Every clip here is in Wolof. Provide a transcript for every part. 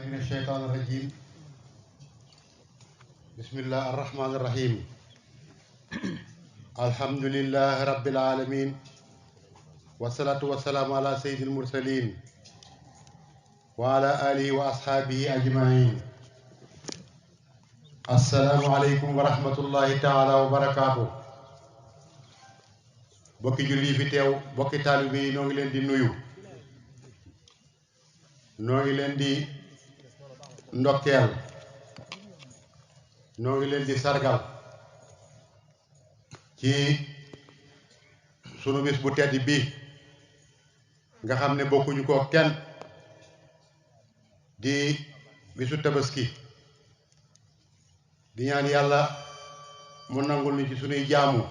من الشيطان الرجيم بسم الله الرحمن الرحيم الحمد لله رب العالمين والصلاة والسلام على سيد المرسلين وعلى آله وأصحابه أجمعين. السلام عليكم ورحمة الله تعالى وبركاته. bokki julli fi teew bokki taalibe yi noo ngi leen di nuyu, noo ngi leen di ndokkeel, noo ngi leen di sargal ci sunu bis bu tedd bi nga xam ne bokkuñu ko kenn, di bisu tabaski. di ñaan yàlla mu nangul ñu ci sunuy jaamu,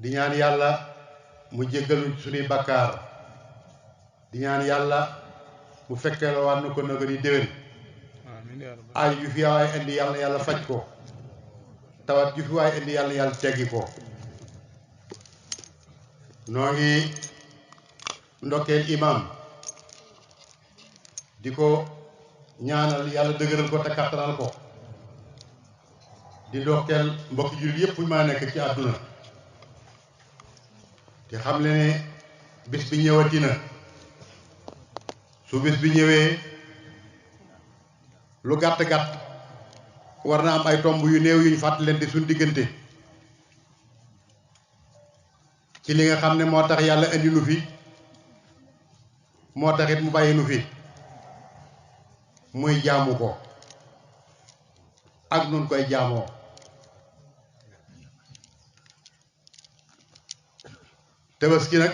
di ñaan yàlla mu jéggal ñu ci sunuy bakkaar, di ñaan yàlla mu fekkee la waat na ko naga di déwén. aaj ju fi waay indi yàlla yàlla faj ko, tawat ju fi waay indi yàlla yàlla teggi ko. noo ngi ndokkeel imam di ko ñaanal yàlla dëgëral ko te kattanal ko, di ndokkeel mbokki jullit yépp fu ñu mën a nekk ci àdduna, te xam le ne bis bi ñëwati na. su bis bi ñëwee lu gàtt-gàtt war na am ay tomb yu néew yuñ fàttalante suñ diggante ci li nga xam ne moo tax yàlla indi nu fi, moo taxit mu bàyyi nu fi, muy jaamu ko ak nun koy jaamoo. tabaski nag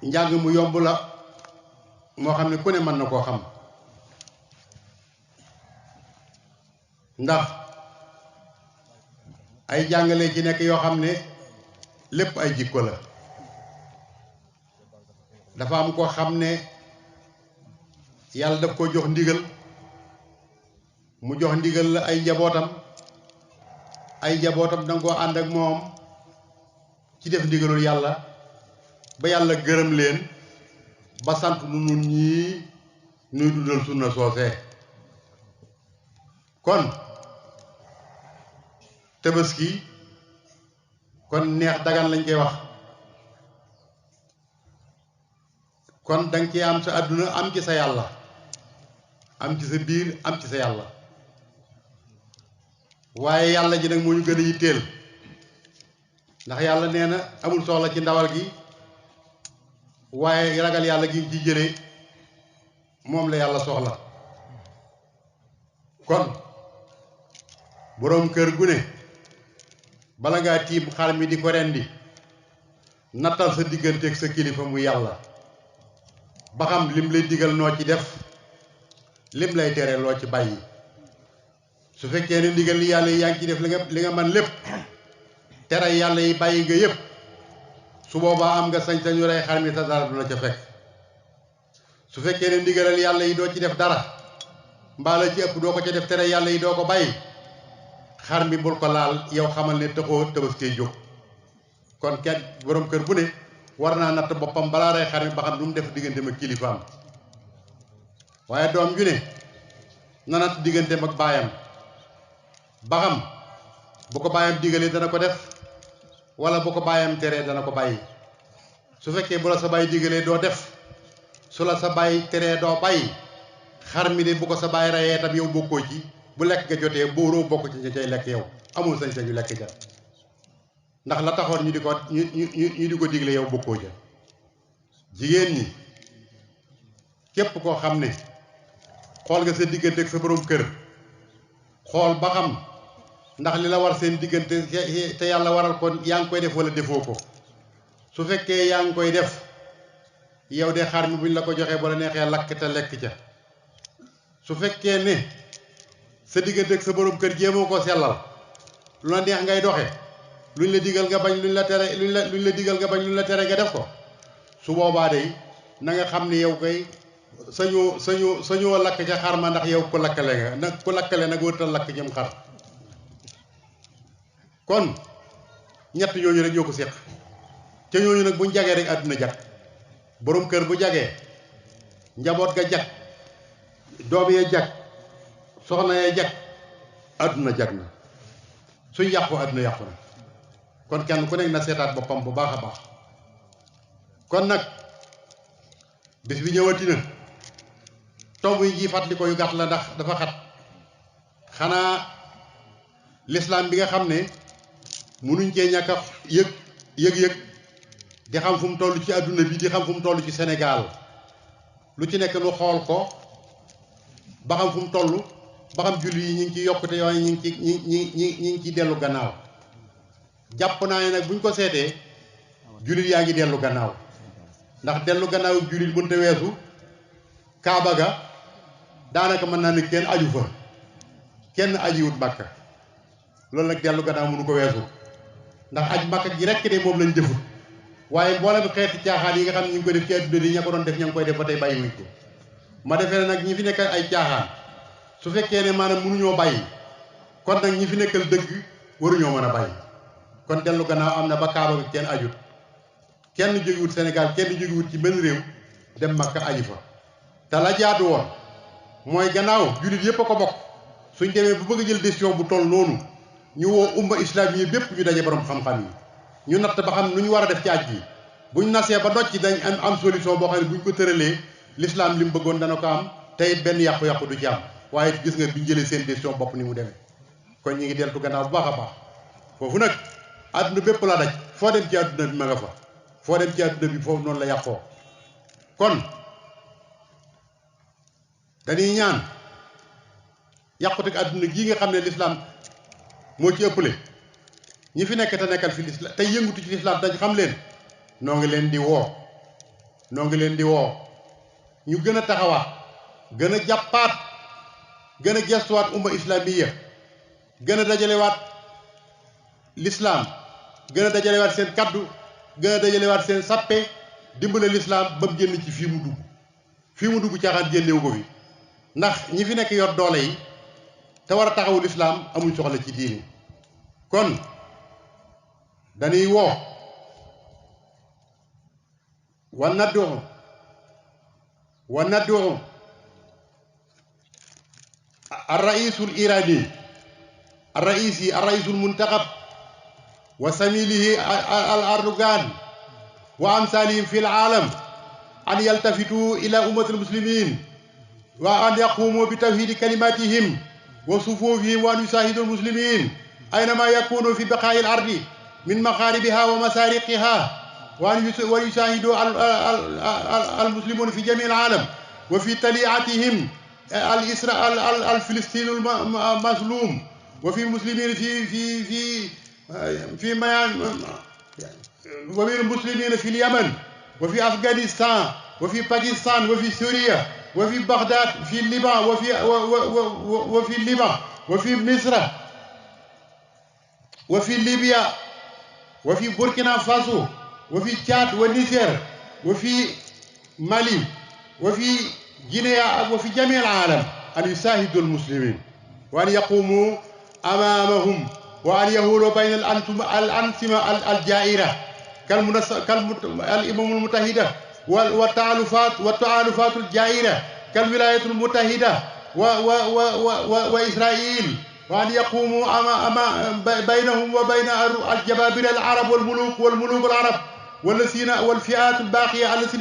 njàng mu yomb la moo xam ne ku ne mën na koo xam, ndax ay jàngale ci nekk yoo xam ne lépp ay jikko la. dafa am koo xam ne yàlla daf ko jox ndigal, mu jox ndigal la ay njabootam danga koo ànd ak moom ci def ndigalul yàlla ba yàlla gërëm leen ba sant nu nun ñii nuy dundal sunna soosee. kon tabaski kon neex dagan lañ koy wax. kon danga ci am sa àdduna am ci sa yàlla, am ci sa biir am ci sa yàlla. waaye yàlla ji nag moo ñu gën a yitteel, ndax yàlla nee na amul soxla ci ndawal gi, waaye ragal yàlla gi ci jëlee moom la yàlla soxla. kon boroom kër gu ne bala ngaa tiim xar mi di ko rendi, nattal sa digganteeg sa kilifa mu yàlla ba xam lim lay digal noo ci def, lim lay tere loo ci bàyyi. su fekkee ne ndigal li yàlla yi yaa ngi ci def li nga man lépp, tere yàlla yi bàyyi nga yépp, su boobaa am nga sañ-sañu rey xar mi te dara du la ca fekk. su fekkee ne ndigalal yàlla yi doo ci def dara, mbaa la ci ëpp doo ko ca def, tere yàlla yi doo ko bàyyi, xar mi bul ko laal, yow xamal ne taxoo tabaskee jóg. kon kenn borom kër bu ne war naa natt boppam balaa rey xar mi ba xam du mu def diggante ak kilifaam. waaye doom ju ne na natt digganteem ak baayam ba xam bu ko baayam digalee dana ko def wala bu ko baayam teree dana ko bàyyi. su fekkee bu la sa baay digalee doo def, su la sa baay teree doo bàyyi, xar mi de bu ko sa baay reyee tam yow bokkoo ci. bu lekk nga jotee booroo bokk ci ña cay lekk, yow amul sañ-sañu lekk ca, ndax la taxoon ñu di ko digle yow bokkoo ca. jigéen ñi képp koo xam ne xool nga sa diggante ak sa borom kër, xool ba xam ndax li la war seen diggante te yàlla waral ko yaa ngi koy def wala defoo ko. su fekkee yaa ngi koy def, yow de xar mi buñ la ko joxee bu la neexee lakk te lekk ca. su fekkee ne sa diggante ak sa borom kër jéemoo ko sellal, lu la neex ngay doxe, luñ la digal nga bañ, luñ la digal nga bañ, luñ la tere nga def ko, su boobaa day na nga xam ne yow koy sañoo lakk ca xar ma, ndax yow ku lakkale nga nag, ku lakkale nag wërtal lakk jëm xar. kon ñett ñooñu rek ñoo ko séq, ca ñooñu nag buñ jagee rek àdduna jag. borom kër bu jagee, njaboot ga jag, doom yee jag soxna yee jag àdduna jag na suñ yàqu àdduna yàqu na kon kenn ku nekk na seetaat boppam bu baax a baax kon nag bis bi ñëwati na tomb yi ji fàttali ko yu gàtt la ndax dafa xat xanaa lislaam bi nga xam ne munuñ cee ñàkk a yëg di xam fu mu toll ci àdduna bi di xam fu mu toll ci Sénégal lu ci nekk nu xool ko ba xam fu mu toll ba xam julli yi ñu ngi ci yokkute yooyu ñu ngi ci dellu gannaaw jàpp naa ne nag buñ ko seetee jullit yaa ngi dellu gannaaw ndax dellu gannaaw jullit mënta weesu Kaaba ga daanaka mën naa ne kenn aju fa kenn ajiwut Makka loolu nag dellu gannaaw mënu ko weesu ndax aj Makka gi rekk de moom lañ jëfut waaye mboolem xeeti caaxaan yi nga xam ne ñu ngi koy def ci àdduna bi ña ko doon def ña ngi koy def ba tey bàyyi wuñ ko ma defee ne nag ñi fi nekk ay caaxaan su fekkee ne maanaam mënuñoo bàyyi kon nag ñi fi nekkal dëgg waruñoo mën a bàyyi kon dellu gannaaw am na ba Kaaba bi kenn ajut kenn jógewut Sénégal kenn jógewut ci benn réew dem Makka aji fa te la jaadu woon mooy gannaaw jullit yépp a ko bokk suñ demee bu bëgg a jël décision bu toll noonu ñu woo umma islam yi bépp ñu daje borom xam-xam yi ñu natt ba xam nu ñu war a def ci aj gi buñ nasee ba nocc dañ am solution boo xam ne buñ ko tëralee l'islam li mu bëggoon dana ko am te it benn yàqu-yàqu du ci am waaye gis nga biñ jëlee seen décision bopp ni mu demee kon ñi ngi deltu gannaaw bu baax a baax foofu nag àdduna bépp la daj foo dem ci àdduna bi ma nga fa foo dem ci àdduna bi foofu noonu la yàqoo kon dañuy ñaan yàquteg àdduna gii nga xam ne l'islam moo ci ëppale ñi fi nekk te nekkal fi l'islam tey yëngutu ci l'islam dañ xam leen noo ngi leen di woo ñu gën a taxawaat gën a jàppaat gën a gestuwaat umma islamiya gën a dajalewaat l'islam gën a dajalewaat seen kaddu gën a dajalewaat seen sappe dimbale l'islam ba mu génn ci fii mu dugg caaxaan génnewu ko fi ndax ñi fi nekk yor doole yi te war a taxawu l'islam amuñ soxla ci diini kon dañuy woo wa naddu الرئيس الإيراني الرئيس المنتخب وسميله الأردوغان وأمثالهم في العالم أن يلتفتوا إلى أمة المسلمين وأن يقوموا بتوحيد كلماتهم وصفوفهم وأن يساعدوا المسلمين أينما يكونوا في بقاع الأرض من مغاربها ومسارقها وأن يساعدوا المسلمون في جميع العالم وفي تليعتهم الفلسطيني المظلوم وفي المسلمين في وفي المسلمين في اليمن وفي أفغانستان وفي باكستان وفي سوريا وفي بغداد في الليبان وفي الليبان وفي مصر وفي ليبيا وفي بوركينا فاسو وفي تشاد والنيجر وفي مالي وفي غينيا وفي جميع العالم أن يساعدوا المسلمين وأن يقوموا أمامهم وأن يهولوا بين الأنظمة الجائرة كالأمم المتحدة والتعالفات الجائرة كالولايات المتحدة وإسرائيل وأن يقوموا بينهم وبين الجبابرة العرب والملوك العرب والفئات الباقية التي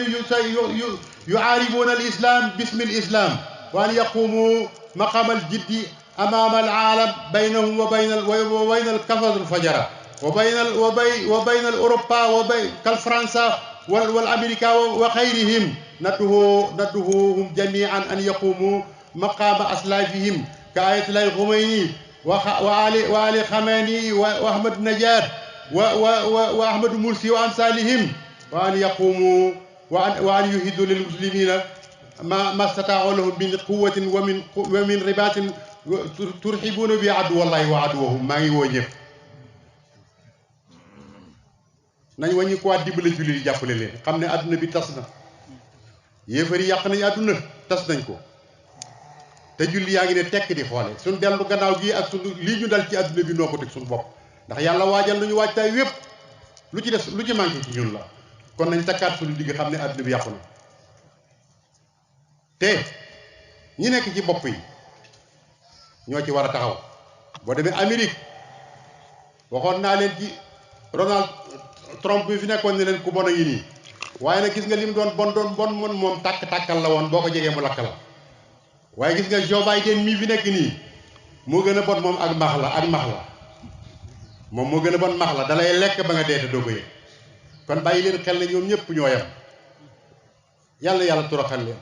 يعارضون الإسلام باسم الإسلام وأن يقوموا مقام الجد أمام العالم بينهم وبين الكفر الفجرة وبين الأوروبا وبين كالفرنسا والأمريكا وغيرهم ندعوهم جميعا أن يقوموا مقام أسلافهم كآية الله الخميني وعلي خميني وأحمد النجار وأحمد مرسي وأمثالهم وأن يقوموا وأن يهدوا للمسلمين ما استطاعوا لهم من قوة ومن رباط ترحبون بعدو الله وعدوهم ما يوجب nañ wañi ko dimbale julli yi jàppale leen xam ne àdduna bi tas na yéefar yi yàq nañ àdduna tas nañ ko te julli yaa ngi ne tekk di xoole suñ dellu gannaaw gi ak suñ lii ñu dal ci àdduna bi noo ko teg suñu bopp ndax yàlla waajal nañu waajtaay wépp lu ci des lu ci manqué ci ñun la kon nañ takkaat suñu digg xam ne àdduna bi yàqu na te ñi nekk ci bopp yi ñoo ci war a taxaw. boo demee Amérique waxoon naa leen ci Donald Trump bi fi nekkoon ne leen ku bon a ngi nii waaye nag gis nga li mu doon bon moom tàkk-tàkkal la woon boo ko jegee mu lakk la waaye gis nga Joe Biden mii fi nekk nii moo gën a bon moom ak max la moom moo gën a bon max la dalay lekk ba nga dee te doo ko yëg kon bàyyi leen xel ne ñoom ñëpp ñoo yem yàlla toroxal leen.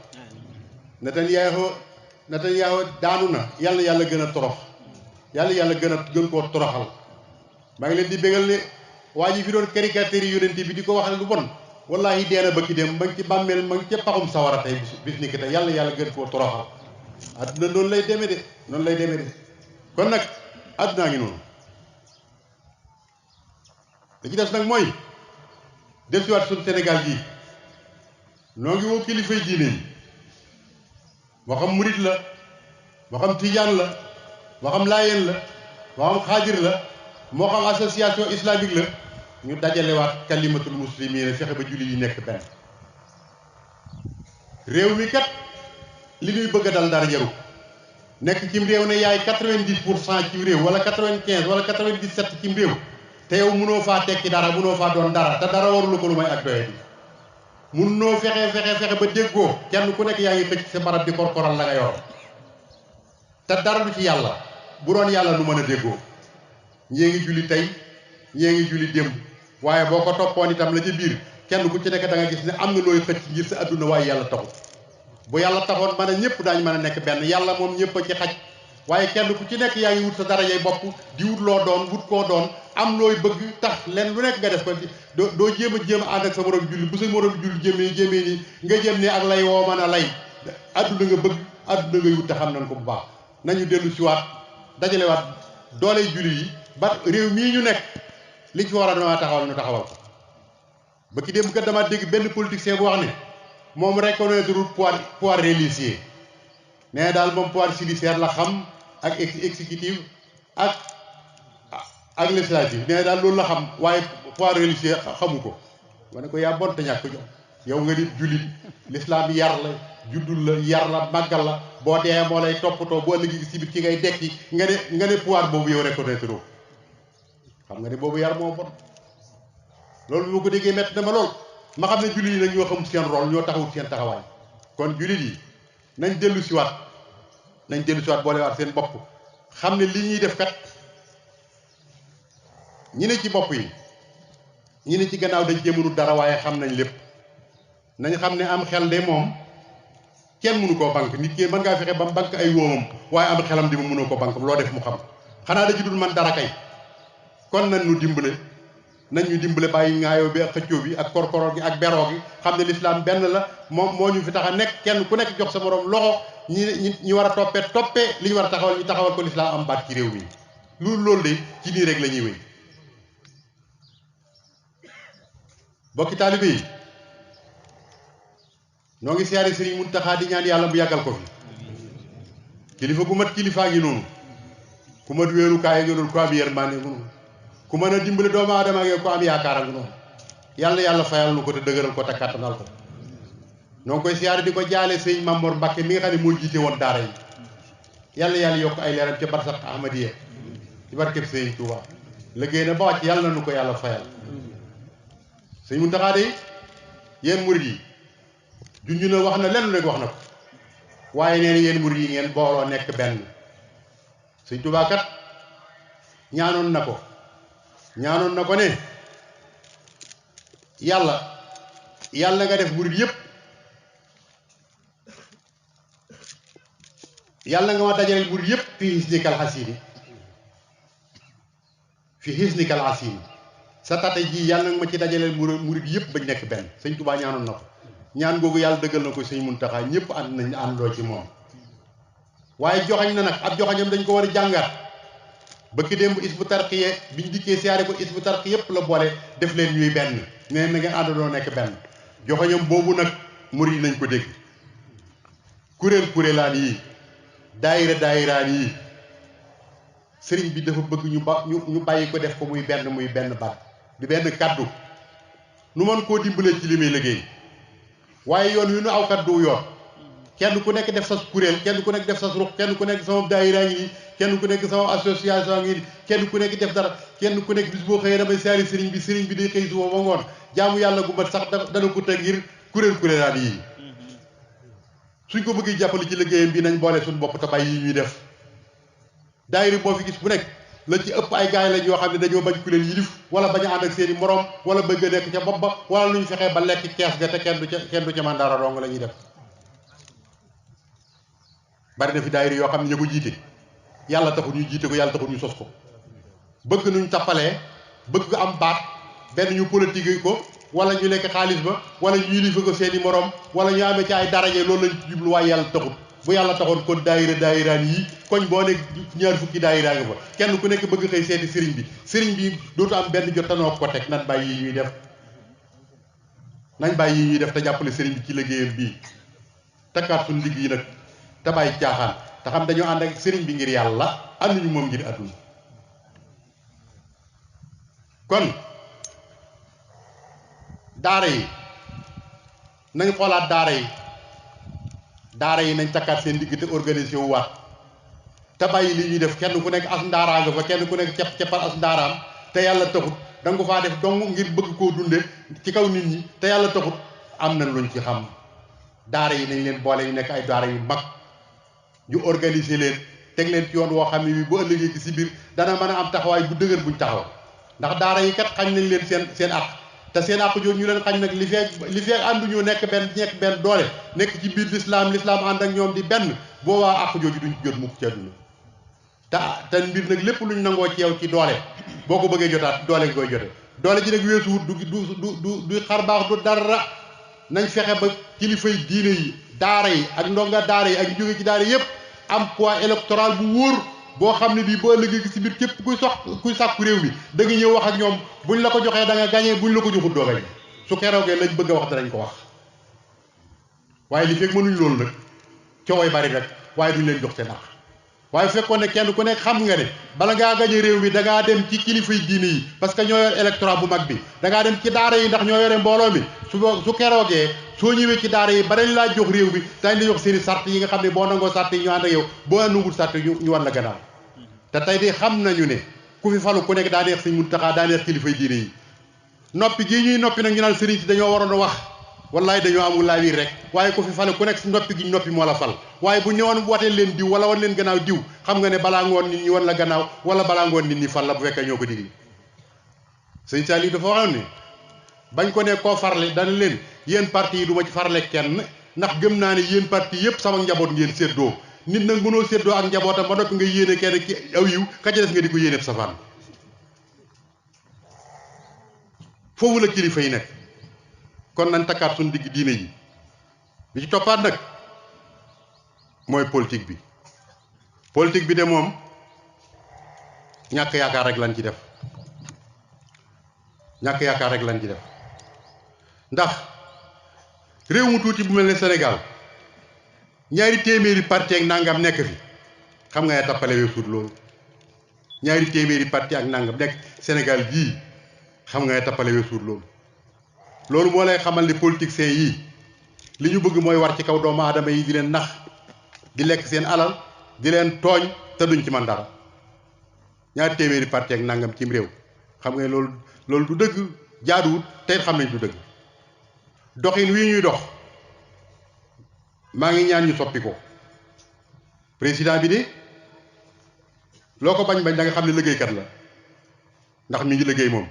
Netanyahu daanu na yàlla gën a torox yàlla gën koo toroxal. maa ngi leen di bégal ne waa ji fi doon caricature yi yonent bi di ko wax lu bon wallahi dee na bëkki dem ma ngi ci bàmmeel ma ngi ca paxum sawara tey bis ni ki tey yàlla gën koo toroxal. adduna noonu lay demee de kon nag addunaa ngi noonu da ci des nag mooy dellusiwaat suñu Sénégal gii noo ngi woo kilifay diine yi moo xam murit la moo xam tijaan la moo xam laayeen la moo xam xaadir la moo xam association islamique la ñu dajalewaat kalimatul muslimina fexe ba julli yi nekk benn réew mi kat li ñuy bëgg a dal dara jaru nekk cim réew ne yaay 90% cim réew wala 95 wala 97 cim réew te yow mënoo faa tekki dara mënoo faa doon dara te dara warulu ko lu may ak doye bi mënoo fexe ba déggoo kenn ku nekk yaa ngi xëcc sa barab di korkoral la nga yor te dara du ci yàlla bu doon yàlla nu mën a déggoo ñee ngi julli tey ñee ngi julli démb waaye boo ko toppoon itam la ci biir kenn ku ci nekk da nga gis ne am na looy xëcc ngir sa adduna waaye yàlla taxut bu yàlla taxoon mën a ñëpp daañu mën a nekk benn yàlla moom ñëpp a ci xaj waaye kenn ku ci nekk yaa ngi wut sa darajay bopp di wut loo doon wut koo doon am looy bëgg tax leen lu nekk nga def ko doo jéem a ànd ak sa morom julli bu sa morom julli jéemee nii nga jëm ne ak lay woo mën a lay adduna nga bëgg adduna ngay wut te xam nañ ko bu baax nañu dellu si waat dajalewaat doole julli yi ba réew mii ñu nekk liñ fi war a dama taxawal ñu taxawal ko ba ki dem kat dama dégg benn politicien bu wax ne moom reconnaître pouvoir religieux nee daal moom pouvoir judiciaire la xam ak exécutif ak législatif nee daal loolu la xam waaye pouvoir religieux xamu ko ma ne ko yaa bon te ñàkk jox yow nga nit jullit l'islam yar la juddul la yar la màggal la boo dee moo lay toppatoo boo ëllëgi si biir ci ngay dekki nga ne pouvoir boobu yow reconnaître ko xam nga ne boobu yar moo bon loolu bi ma ko déggee métti na ma lool ma xam ne jullit yi nag ñoo xamul seen rôle ñoo taxawut seen taxawaay kon jullit yi nañ dellu siwaat boolewaat seen bopp xam ne li ñuy def kat ñi ne ci bopp yi ñi ne ci gannaaw dañ cee mënul dara waaye xam nañ lépp nañ xam ne am xel de moom kenn mënu koo banque nit ki mën ngaa fexe ba mu banque ay wóomam waaye am xelam di mu mënoo ko banque loo def mu xam xanaa da ci dul man dara kay kon nañ ñu dimbale bàyyi ŋaayoo bi ak xëccoo bi ak korkoroo gi ak beroo gi xam ne lislaam benn la moom moo ñu fi tax a nekk kenn ku nekk jox sa morom loxo ñi war a toppee li ñu war a taxawal ñu taxawal ko lislaam am baat ci réew mi loolu de ci nii rek la ñuy wéy bokki taalibe yi noo ngi siyaare Sëriñ Muntaxa di ñaan yàlla bu yàggal ko fi kilifa gu mat kilifaa ngi noonu ku mat wéerukaay ngi noonu ku am yërmande ngi noonu ku mën a dimbale doomu aadama ak ko am yaakaar ngi noonu yàlla fayal nu ko te dëgëral ko te kàttanal ko noo ngi koy siyaare di ko jaale sëñ Mamor Mbàkke mi nga xam ne moo jiite woon daara yi yàlla yokk ay leeram ca barsax Ahmadiya ci barkeb sëñ Tuuba liggéey na ba wàcc yàlla na nu ko yàlla fayal sëñ Muntaxa de yéen murid yi junj na wax na lenn rek wax na ko waaye nee na yéen murid yi ngeen booloo nekk benn sëñ Tuuba kat ñaanoon na ko ne yàlla nga def murid yépp yàlla nga ma dajaleel murid yépp fi hisnikal hasini sa tate ji yàlla nga ma ci dajaleel murid yépp bañ nekk benn sëñ Tuuba ñaanoon na ko ñaan googu yàlla dëggal na ko sëñ Muntaxa ñëpp ànd nañ àndoo ci moom waaye joxañ na nag ab joxañam dañ ko war a jàngat bëkki démb Hizbut Tarqiyyah biñ dikkee siyaare ko Hizbut Tarqiyyah yëpp la boole def leen ñuy benn nee na ngeen àndandoo nekk benn joxañam boobu nag murid yi nañ ko dégg kuréelaan yi daayiraan yi sëriñ bi dafa bëgg ñu bàyyi ko def ko muy benn baat di benn kàddu nu mën koo dimbalee ci li muy liggéey waaye yoon wi nu aw kat du yoon kenn ku nekk def sa kuréel kenn ku nekk def sa ruq kenn ku nekk sama daayira ngi nii kenn ku nekk sama association ngi nii kenn ku nekk def dara kenn ku nekk bis boo xëyee damay saari sëriñ bi day xëy suba ba ngoon jaamu yàlla gu mat sax dana ko teg ngir kuréelaan yii suñ ko bëggee jàppale ci liggéeyam bi nañ boole suñu bopp te bàyyi yi ñuy def daayira boo fi gis bu nekk la ci ëpp ay gaay lañ yoo xam ne dañoo bañ ku leen yilif wala bañ a ànd ak seen i morom wala bëgg a nekk ca bopp ba wala lu ñu fexee ba lekk kees ga te kenn du ca man dara dong la ñuy def bari na fi daayira yoo xam ne ñu ko jiite yàlla taxul ñu jiite ko yàlla taxul ñu sos ko bëgg nuñ tappalee bëgg am baat benn ñu politique ko wala ñu lekk xaalis ba wala ñu yilifa ko seen i morom wala ñu amee ci ay daraje loolu lañ ci jublu waaye yàlla taxul bu yàlla taxoon kon daayiraan yi koñ boo nekk ñaar fukki daayira nga fa kenn ku nekk bëgg xëy seeti sëriñ bi dootu am benn jot tanoo ko teg nañ bàyyi yi ñuy def te jàppale sëriñ bi ci liggéeyam bii takkaat suñu ligg yi nag te bàyyi caaxaan te xam dañoo ànd ak sëriñ bi ngir yàlla ànduñu moom ngir àdduna kon daara yi nañ xoolaat daara yi nañ takkaat seen digg te organisé wu waat te bàyyi li ñuy def kenn ku nekk as ndaaraa nga fa kenn ku nekk ceppal as ndaaraam te yàlla taxut da nga ko faa def dong ngir bëgg koo dunde ci kaw nit ñi te yàlla taxut am nañ luñ ci xam daara yi nañ leen boole ñu nekk ay daara yu mag ñu organiser leen teg leen ci yoon woo xam ne bi bu ëllëgee ci si biir dana mën a am taxawaay bu dëgër buñ taxaw ndax daara yi kat xañ nañ leen seen àq te seen àq jooju ñu leen xañ nag li feek ànduñu nekk benn doole nekk ci biir lislaam ànd ak ñoom di benn boobaa àq jooju duñ ci jot mukk ci àdduna te mbir nag lépp luñ nangoo ci yow ci doole boo ko bëggee jotaat doole nga koy jote doole ji nag weesu wut du xar baax du dara nañ fexe ba kilifay diine yi daara yi ak ndonga daara yi ak ñu jóge ci daara yépp am poids électoral bu wóor boo xam ne bii boo ëllëgee ci biir képp kuy sàkku réew mi da nga ñëw wax ak ñoom buñ la ko joxee da nga gañee buñ la ko joxut doo gañe su keroogee lañ bëgg a wax danañ ko wax waaye li fekk mënuñ loolu nag cooway bari rek waaye duñ leen jox seen àq waaye fekkoon ne kenn ku nekk xam nga ne bala ngaa gañe réew mi da ngaa dem ci kilifay diine yi parce que ñoo yor électorat bu mag bi da ngaa dem ci daara yi ndax ñoo yore mbooloo mi su keroogee soo ñëwee ci daara yi ba dañ laa jox réew mi dañ la jox seeni sart yi nga xam ne boo nangoo sart yi ñu ànd ak yow boo nangul sart yi ñu wan la gannaaw te tey de xam nañu ne ku fi falu ku nekk daa neex Sëñ Muntaxa daa neex kilifay diine yi noppi gii ñuy noppi nag ñu naan sëriñ si dañoo waroon a wax wallaay dañoo amul laa wiir rek waaye ku fi falu ku nekk si noppi gi noppi moo la fal waaye bu ñëwoon watee leen diw wala wan leen gannaaw diw xam nga ne balaa ngoon nit ñi wan la gannaaw wala balaa ngoon nit ñi fal la bu fekkee ñoo ko digli Sëñ Saliou dafa waxoon ne bañ ko ne koo farle dana leen yéen parti yi du ma ci farle kenn ndax gëm naa ne yéen parti yëpp sama njaboot ngeen séddoo nit nag mënoo séddoo ak njabootam ba noppi nga yéene kenn ki aw yiw ka ca des nga di ko yéene safaan foofu la kilifa yi nekk kon nañ takkaat suñu digg diine yi li ci toppaat nag mooy politique bi de moom ñàkk yaakaar rek lañ ci def ndax réew mu tuuti bu mel ne Sénégal ñaari téeméeri parti ak nangam nekk fi xam nga ne tappale weesuut loolu ñaari téeméeri parti ak nangam nekk Sénégal gii xam nga ne tappale weesuut loolu moo lay xamal ni politiciens yii li ñu bëgg mooy war ci kaw doomu aadama yi di leen nax di lekk seen alal di leen tooñ te duñ ci man dara ñaari téeméeri parti ak nangam cim réew xam nga ne loolu du dëgg jaaduwut tey xam nañ du dëgg doxin wii ñuy dox maa ngi ñaan ñu soppi ko président bi de loo ko bañ da nga xam ne liggéeykat la ndax mi ngi liggéey moom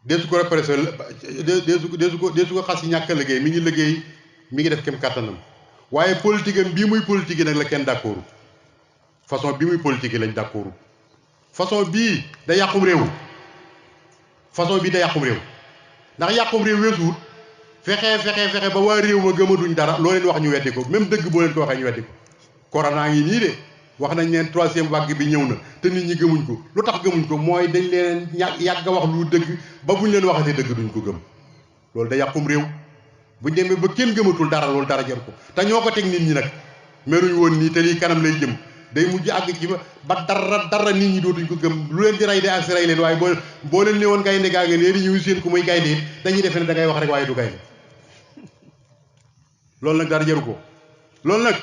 deesu ko repressé deesu ko xas yi ñàkk a liggéey mi ngi liggéey mi ngi def kem kàttanam waaye politique am bii muy politique nag la kenn d'accord façon bii muy politique lañ d'accord façon bii da yàqum réew ndax yàqum réew weesuwut fexe ba waa réew ma gëmaduñ dara loo leen wax ñu weddi ko même dëgg boo leen ko waxee ñu weddi ko corona ngi nii de wax nañ leen troisième vague bi ñëw na te nit ñi gëmuñ ko lu tax gëmuñ ko mooy dañ leen yàgg a wax lu dëgg ba buñ leen waxatee dëgg duñ ko gëm loolu da yàqum réew buñ demee ba kenn gëmatul dara loolu dara jar ko te ñoo ko teg nit ñi nag meluñ woon nii te lii kanam lay jëm day mujj àgg ci ba dara nit ñi dootuñ ko gëm lu leen di rey de ak si rey leen waaye boo leen ne woon gaynde gaa nga léegi ñu seen ko muy gaynde it dañuy defe ne da ngay wax rek waaye du gaynde loolu nag dara jaru ko loolu nag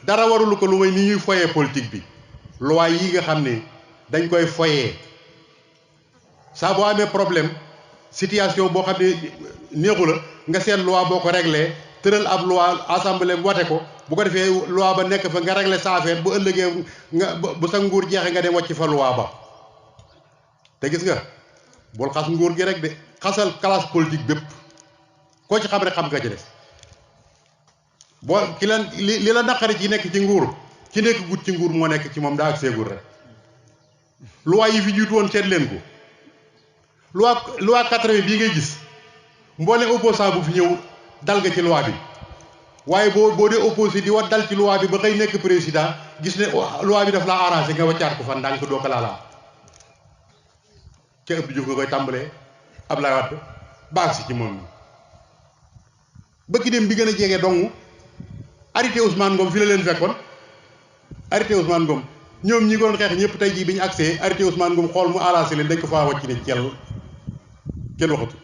dara warulu ko lu may ni ñuy foyee politique bi loi yi nga xam ne dañ koy foyee saa boo amee problème situation boo xam ne neexu la nga seet loi boo ko réglé tëral ab loi assemblée wate ko bu ko defee loi ba nekk fa nga réglé sa affaire bu ëllëgee nga bu sa nguur jeexee nga dem wàcc fa loi ba te gis nga bul xas nguur gi rek de xasal classe politique bépp koo ci xam rek xam nga ci des boo ki leen li la naqari ci nekk ci nguur ci nekk gut ci nguur moo nekk ci moom daa ak seegul rek loi yi fi jiitu woon seet leen ko loi 80 bii ngay gis mboolem opposant bu fi ñëw dal nga ci loi bi waaye boo dee opposé di wat dal ci loi bi ba xëy nekk président gis ne loi bi daf laa arrangé nga waccaat ko fan ndànk doo ko laalaa ca ëpp Diouf nga koy tàmbalee Abdoulaye Wade baax si ci moom bëgg dem bi gën a jege dong arrêté Ousmane Ngom fi la leen fekkoon arrêté Ousmane Ngom ñoom ñi ko doon xeex ñëpp tey jii bi ñu accès arrêté Ousmane Ngom xool mu arrangé leen dañ ko faa wàcc ne kenn waxatu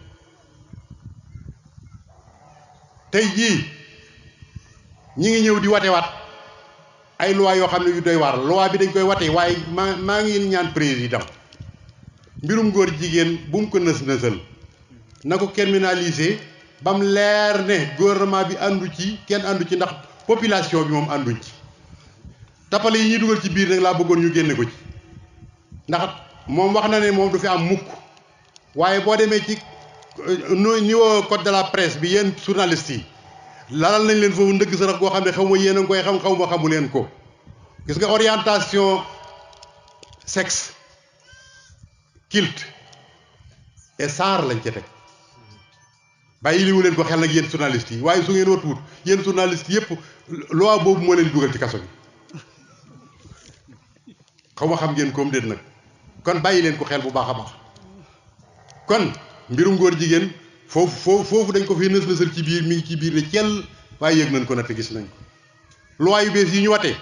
tey jii ñi ngi ñëw di watewaat ay loi yoo xam ne yu doy waar loi bi dañ koy wate waaye maa ngi ñaan président mbirum góor jigéen bu mu ko nës-nësal na ko criminaliser ba mu leer ne gouvernement bi àndu ci kenn àndu ci ndax population bi moom ànduñ ci tappale yi ñuy dugal ci biir nag laa bëggoon ñu génne ko ci ndax moom wax na ne moom du fi am mukk waaye boo demee ci niveau code de la presse bi yéen journalistes yi lalal nañ leen foofu ndëgg sarax goo xam ne xaw ma yéen a ngi koy xam xaw ma xamu leen ko gis nga orientation sexe culte et genre lañ ca teg bàyyi liwu leen ko xel nag yéen journalistes yi waaye su ngeen watuwut yéen journalistes yëpp loi boobu moo leen dugal ci kaso bi xaw ma xam ngeen koom déet nag kon bàyyi leen ko xel bu baax a baax kon mbirum góor jigéen foofu dañ ko fi nës nësal ci biir mi ngi ci biir ne cell waaye yëg nañ ko nag te gis nañ ko loi yu bees yi ñu watee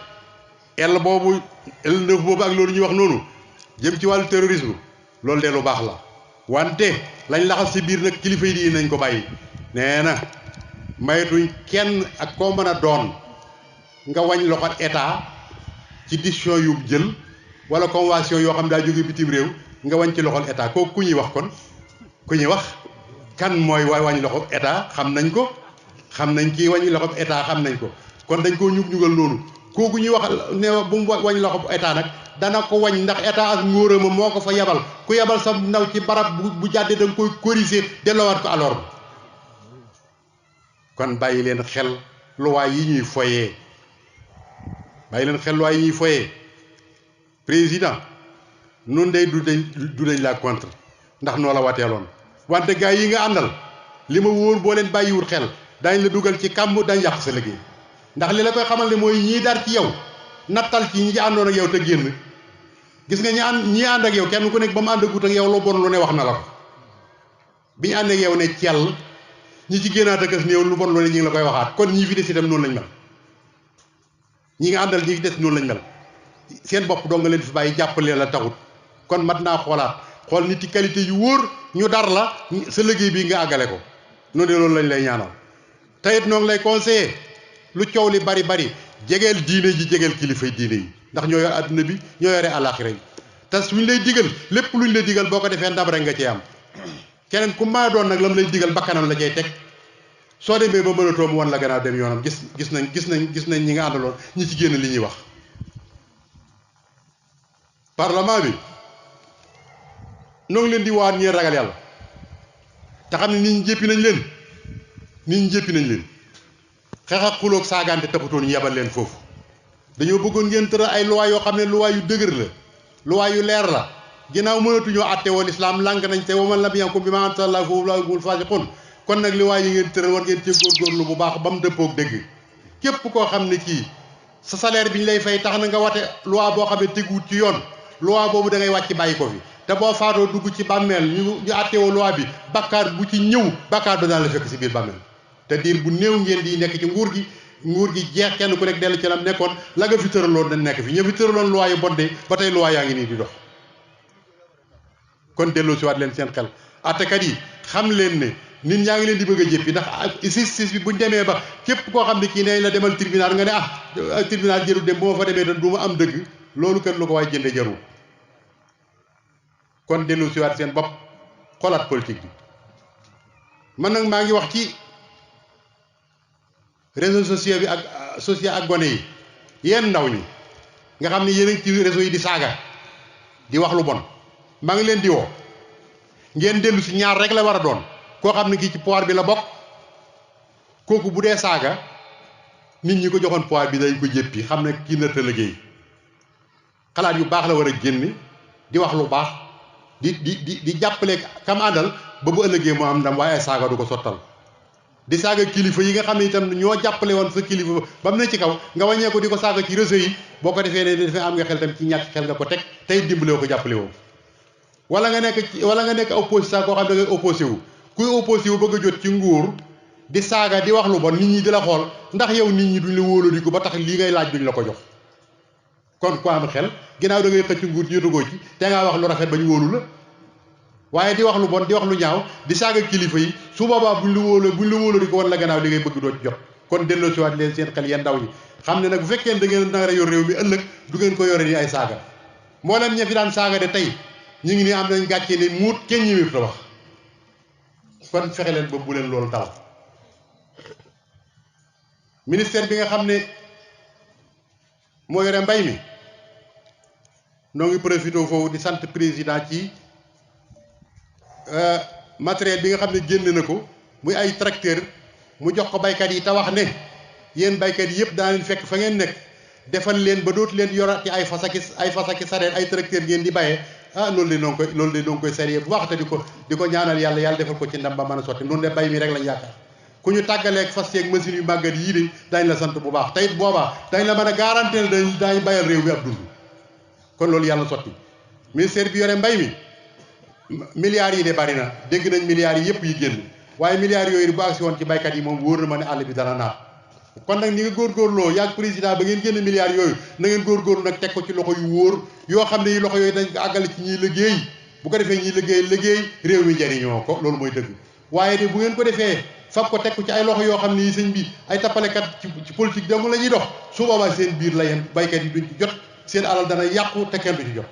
L boobu L9 boobu ak loolu ñuy wax noonu jëm ci wàllu terrorisme loolu de lu baax la wante lañ laxas ci biir nag kilifa yi di nañ ko bàyyi nee na maytuñ kenn ak koo mën a doon nga wañ loxo état ci décision yu jël wala convention yoo xam daa jóge bitim réew nga wañ ci loxol état kooku ku ñuy wax kon ku ñuy wax kan mooy wañ loxo état xam nañ ko xam nañ kii wañ loxo état xam nañ ko kon dañ koo ñugal noonu kooku ñuy wax ne bu mu wañ loxo état nag dana ko wañ ndax état ak ngóorama moo ko fa yabal ku yabal sa ndaw ci barab bu jàddee da nga koy corriger delloowaat ko alors kon bàyyi leen xel luwaay yi ñuy foyee bàyyi leen xel luwaay yi ñuy foyee président noonu day du dañ la contre ndax noo la wateeloon wante gars yi nga àndal li ma wóor boo leen bàyyiwul xel dañ la dugal ci kàmb dañ yàq sa liggéey ndax li la koy xamal ne mooy ñii dar ci yow nattal ci ñi àndoon ak yow te génn gis nga ñi ànd ak yow kenn ku nekk ba mu ànd agut ak yow lu bon lu ne wax na la ko bi ñu ànd ak yow ne cell ñi ci génnaat ak néew lu bon lu ne ñi ngi la koy waxaat kon ñii fi des itam noonu lañ mel ñi nga àndal ñi fi des noonu lañ mel seen bopp doo nga leen fi bàyyi jàppale la taxut kon mat naa xoolaat xool nit yi qualité yu wóor ñu dar la sa liggéey bii nga àggale ko noonu de loolu lañ lay ñaanal te it noo ngi lay conseillé lu coow li bari bari jegeel diine ji jegeel kilifay diine yi ndax ñoo yor adduna bi ñoo yore àllaaxira yi te suñ lay digal lépp luñ lay digal boo ko defee ndam rek nga cee am keneen ku maa doon nag lam lay digal bakkanam la cay teg soo demee ba mënatoo mu wan la gannaaw dem yoonam gis nañ ñi nga àndaloon ñi ci génn li ñuy wax. parlement bi noo ngi leen di waat ñeen ragal yàlla te xam ne nit ñi jéppi nañ leen xeex ak xuloog saagaante taxutoon ñu yebal leen foofu dañoo bëggoon ngeen tëral ay loi yoo xam ne loi yu dëgër la loi yu leer la ginnaaw mënatuñoo àtte woon islam lànk nañ te waman lam yankum bimaa anzalallaahu fa ulaa'ika humul faasiquun kon nag loi yi ngeen tëral war ngeen cee góorgóorlu bu baax ba mu dëppoog dëgg képp koo xam ne kii sa salaire bi ñu lay fay tax na nga wate loi boo xam ne teguwut ci yoon loi boobu da ngay wàcc bàyyi ko fi te boo faatoo dugg ci bàmmeel ñu àttewoo loi bi bakkaar bu ci ñëw bakkaar ba daan la fekk si biir bàmmeel te diir bu néew ngeen di nekk ci nguur gi jeex kenn ku nekk dellu ci lam nekkoon la nga fi tëraloon dañ nekk fi ña fi tëraloon loi yu bon de ba tey loi yaa ngi nii di dox kon delloo si waat leen seen xel attekat yi xam leen ne nit ñaa ngi leen di bëgg a jéppi ndax justice bi buñ demee ba képp koo xam ne kii ne la demal tribunal nga ne tribunal jëru dem bu ma fa demee te du ma am dëgg loolu kat lu ko waay jënde jaru kon dellu siwaat seen bopp xolaat politique bi man nag maa ngi wax ci réseaux sociaux bi ak gone yi yéen ndaw ñi nga xam ne yéen a ngi ci réseau yi di saaga di wax lu bon maa ngi leen di woo ngeen dellu si ñaar rek la war a doon koo xam ne kii ci pouvoir bi la bokk kooku bu dee saaga nit ñi ko joxoon pouvoir bi dañ ko jéppi xam ne kii na ta liggéey xalaat yu baax la war a génn di wax lu baax di jàppale kam àndal ba bu ëllëgee moo am ndam waaye ay saaga du ko sottal di saaga kilifa yi nga xam ne itam ñoo jàppale woon sa kilifa ba mu ne ci kaw nga wàññee ko di ko saaga ci réseau yi boo ko defee ne dafay am nga xel tam ci ñàkk xel nga ko teg tey dimbale woo ko jàppale woo wala nga nekk opposition koo xam ne da ngay opposé wu kuy opposé wu bëgg a jot ci nguur di saaga di wax lu bon nit ñi di la xool ndax yow nit ñi duñ la wóoloo ko ba tax lii ngay laaj duñ la ko jox kon ku am xel ginnaaw da ngay xëcc nguur jotagoo ci te ngaa wax lu rafet ba ñu wóolu la waaye di wax lu bon di wax lu ñaaw di saaga kilifa yi su boobaa buñ la wóoloo ko wan la gannaaw li ngay bëgg doo ci jot kon delloo siwaat leen seen xel yeen ndaw ñi xam ne nag bu fekkee da ngeen nar a yor réew mi ëllëg du ngeen ko yore ni ay saaga mboolem ña fi daan saaga de tey ñu ngi nii am nañ gàccee ne muut kenn ñi mi ta wax kon fexe leen ba bu leen loolu dal ministère bi nga xam ne moo yore mbay mi noo ngi profité foofu di sant président ci matériel bi nga xam ne génn na ko muy ay tracteur mu jox ko baykat yi te wax ne yéen baykat yi yëpp daa leen fekk fa ngeen nekk defal leen ba dootu leen yorati ay fasaki sareet ay tracteur ngeen di bayee loolu de noo ngi koy sérieux bu baax te di ko ñaanal yàlla defal ko ci ndam ba mën a sotti noonu de bay mi rek lañ yaakaar ku ñu tàggaleeg fas yeeg machine yu màggat yii de dañ la sant bu baax tey boobaa dañ la mën a garantir dañ bayal réew mi ab dund kon loolu yàlla sotti ministère bi yore mbay mi milliards yi de bari na dégg nañ milliards yi yëpp yi génn waaye milliards yooyu bu agsi woon ci baykat yi moom wóor na ma ne àll bi dana naat kon nag ni nga góorgóorloo yaag président ba ngeen génn milliards yooyu na ngeen góorgóorlu nag teg ko ci loxo yu wóor yoo xam ne yi loxo yooyu dañ ko àggale ci ñiy liggéey bu ko defee ñiy liggéey réew mi jariñoo ko loolu mooy dëgg waaye de bu ngeen ko defee fab ko teg ko ci ay loxo yoo xam ne yi sëñ bi ay tappalekat ci politique dong la ñuy dox su boobaa seen biir la yem baykat yi duñ ci jot seen alal dana yàqu te kenn du ci jot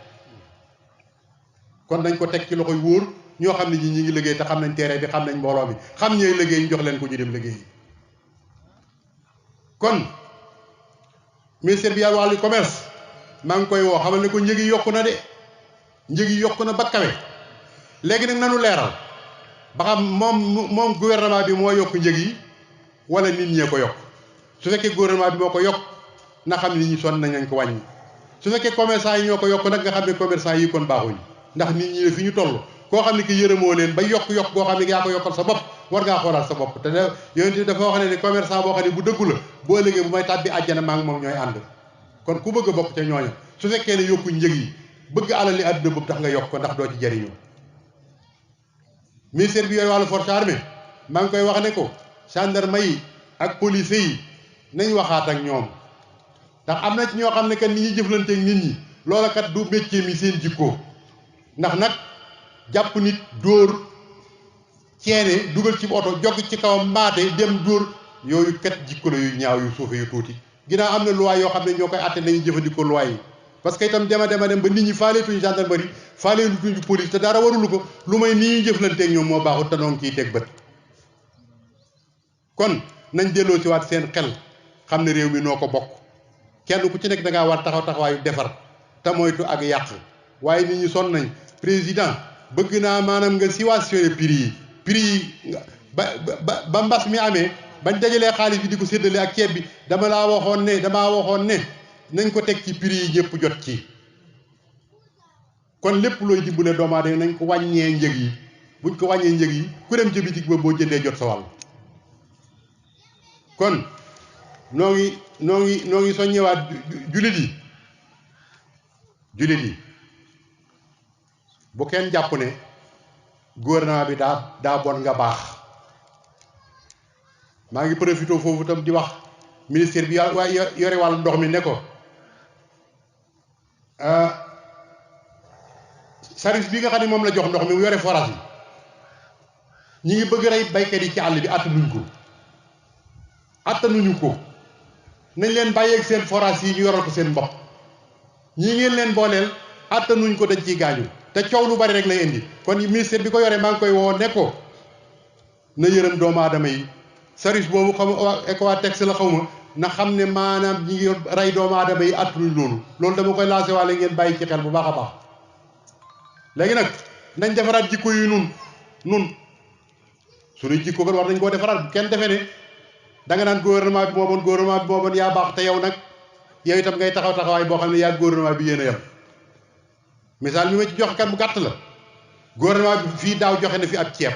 kon dañ ko teg ci loxo yu wóor ñoo xam ne ñi ngi liggéey te xam nañ terrain bi xam nañ mbooloo mi xam ñooy liggéey ñu jox leen ko ñu dem liggéey kon ministère bi yàlla wàllu commerce maa ngi koy woo xamal ne ko njëg yi yokku na de njëg yi yokku na ba kawe léegi nag nanu leeral ba xam moom gouvernement bi moo yokk njëg yi wala nit ñee ko yokk su fekkee gouvernement bi moo ko yokk na xam ne nit ñi sonn nañ ko wàññi su fekkee commerçant yi ñoo ko yokk nag nga xam ne commerçant yi kon baaxuñ ndax nit ñi ne fi ñu toll koo xam ne ki yërëmoo leen ba yokk boo xam ne yaa ko yokkal sa bopp war ngaa xoolaat sa bopp te yonent dafa wax ne commerçant boo xam ne bu dëggu la boo ëllëgee bu may tàbbi àjjana maa ngi moom ñooy ànd kon ku bëgg a bokk ca ñooña su fekkee ne yokku njëg yi bëgg alal li àdduna boobu tax nga yokk ko ndax doo ci jariñoo ministère bi yooyu wàllu force armée maa ngi koy wax ne ko gendarme yi ak police yi nañ waxaat ak ñoom ndax am na ci ñoo xam ne kat ni ñuy jëflanteeg nit ñi loola kat du métier mi seen jikko ndax nag jàpp nit dóor ceene dugal ci oto jog ci kawam maate dem dóor yooyu kat jikko la yu ñaaw yu suufe yu tuuti ginnaaw am na loi yoo xam ne ñoo koy àtte nañu jëfandikoo loi yi parce que itam dem ba nit ñi faaleetuñu gendarmerie faaleetuñu police te dara warulu ko lu may ni ñuy jëflanteeg ñoom moo baaxut te noonu ciy teg bët kon nañ delloo ci waat seen xel xam ne réew mi noo ko bokk kenn ku ci nekk da ngaa war taxawaayu defar te moytu ak yàq waaye nit ñi sonn nañ président bëgg naa maanaam nga subventionné prix yi ba mbas mi amee bañ dajalee xaalis bi di ko séddale ak ceeb bi damaa waxoon ne nañ ko teg ci prix yi ñëpp jot ci kon lépp looy dimbale doomu aadama nañ ko wàññee njëg yi buñ ko wàññee njëg yi ku dem ci bitig ba boo jëndee jot sa wàll kon noo ngi soññewaat jullit yi bu kenn jàpp ne gouvernement bi daa bon nga baax maa ngi profité foofu itam di wax ministère bi yore wàllu ndox mi ne ko service bi nga xam ne moom la jox ndox mi mu yore forage yi ñi ngi bëgg rey baykat yi ci àll bi attanuñu ko nañ leen bàyyeeg seen forage yi ñu yoral ko seen bopp ñii ngeen leen booleel attanuñ ko dañ ciy gaañu te coow lu bari rek lay indi kon ministère bi ko yoree maa ngi koy woo ne ko na yërëm doomu aadama yi service boobu xam Ecowatex la xaw ma na xam ne maanaam ñi ngi rey doomu aadama yi attanuñ loolu dama koy lancé waale ngeen bàyyi ci xel bu baax a baax léegi nag nañ defaraat jikko yi nun suñuy jikko kon war nañ koo defaraat bu kenn defee ne da nga naan gouvernement bi moo bon yaa baax te yow nag yow itam ngay taxawaay boo xam ne yaa gouvernement bi yéen a yem misaal mi ma ci joxe kat bu gàtt la gouvernement bi fii daaw joxe na fi ab ceeb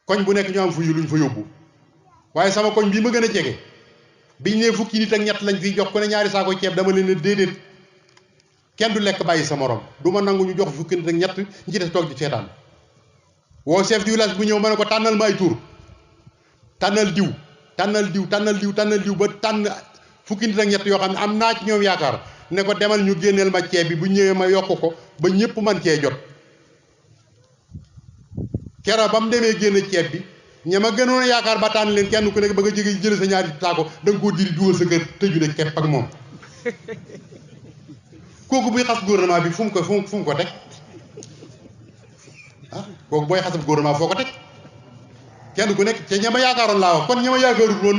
koñ bu nekk ñu am fu yu luñ fa yóbbu waaye sama koñ bii ma gën a jege biñ ne fukki nit ak ñett lañ fiy jox ku ne ñaari saako ceeb dama leen ne déedéet kenn du lekk bàyyi sa morom du ma nangu ñu jox fukki nit ak ñett ñi ci des toog di seetaan woo chef du village bu ñëw ma ne ko tànnal ma ay tur tànnal diw ba tànn fukki nit ak ñett yoo xam ne am naa ci ñoom yaakaar ne ko demal ñu génneel ma ceeb bi bu ñëwee ma yokk ko ba ñëpp man cee jot keroog ba mu demee génn ceeb bi ña ma gënoon a yaakaar ba tànn leen kenn ku nekk ba nga jóge jële sa ñaari saako da nga koo diri dugal sa kër tëju ne kepp ak moom kooku buy xas gouvernement bi fu mu ko teg ah kooku booy xasab gouvernement foo ko teg kenn ku nekk te ña ma yaakaaroon laa wax kon ña ma yaakaarul woon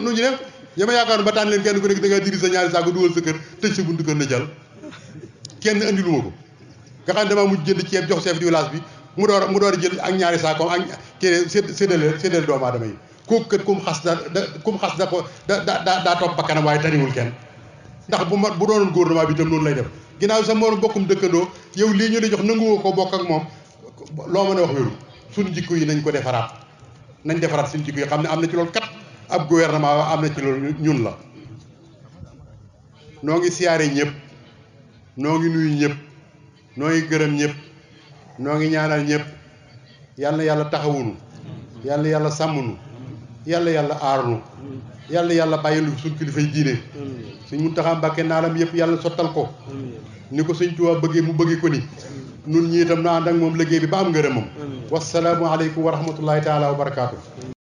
nu ñu def ña ma yaakaaroon ba tànn leen kenn ku nekk da ngaa diri sa ñaari saako dugal sa kër tëj sa buntu kër na jàll kenn andi lu ma ko nga xam ne damaa mujj jënd ceeb jox chef du village bi mu door a jël ak ñaari saako ak kii séddale doomu aadama yi kooku kat kum xas daa topp bakkanam waaye taniwul kenn ndax bu doonoon gouvernement bi itam noonu lay def ginnaaw sa morom bokkum dëkkandoo yow lii ñu la jox nanguwoo ko bokk ak moom loo mën a wax wéru suñu jikko yi nañ ko defaraat suñu jikko yi xam ne am na ci loolu kat ab gouvernement am na ci loolu ñun la noo ngi siyaare ñëpp noo ngi nuyu ñëpp noo ngi gërëm ñëpp noo ngi ñaanal ñëpp yàlla taxawunu yàlla sàmmunu yàlla aarnu yàlla bàyyilu suñ kilifay diine suñ Muntaxa Mbàkke naalam yëpp yàlla sottal ko ni ko Sëñ Tuubaa bëggee mu bëggee ko ni nun ñi itam na ànd ak moom liggéey bi ba am ngërëmam wasalaamu aleykum wa rahmatullahi taala wa barakaatu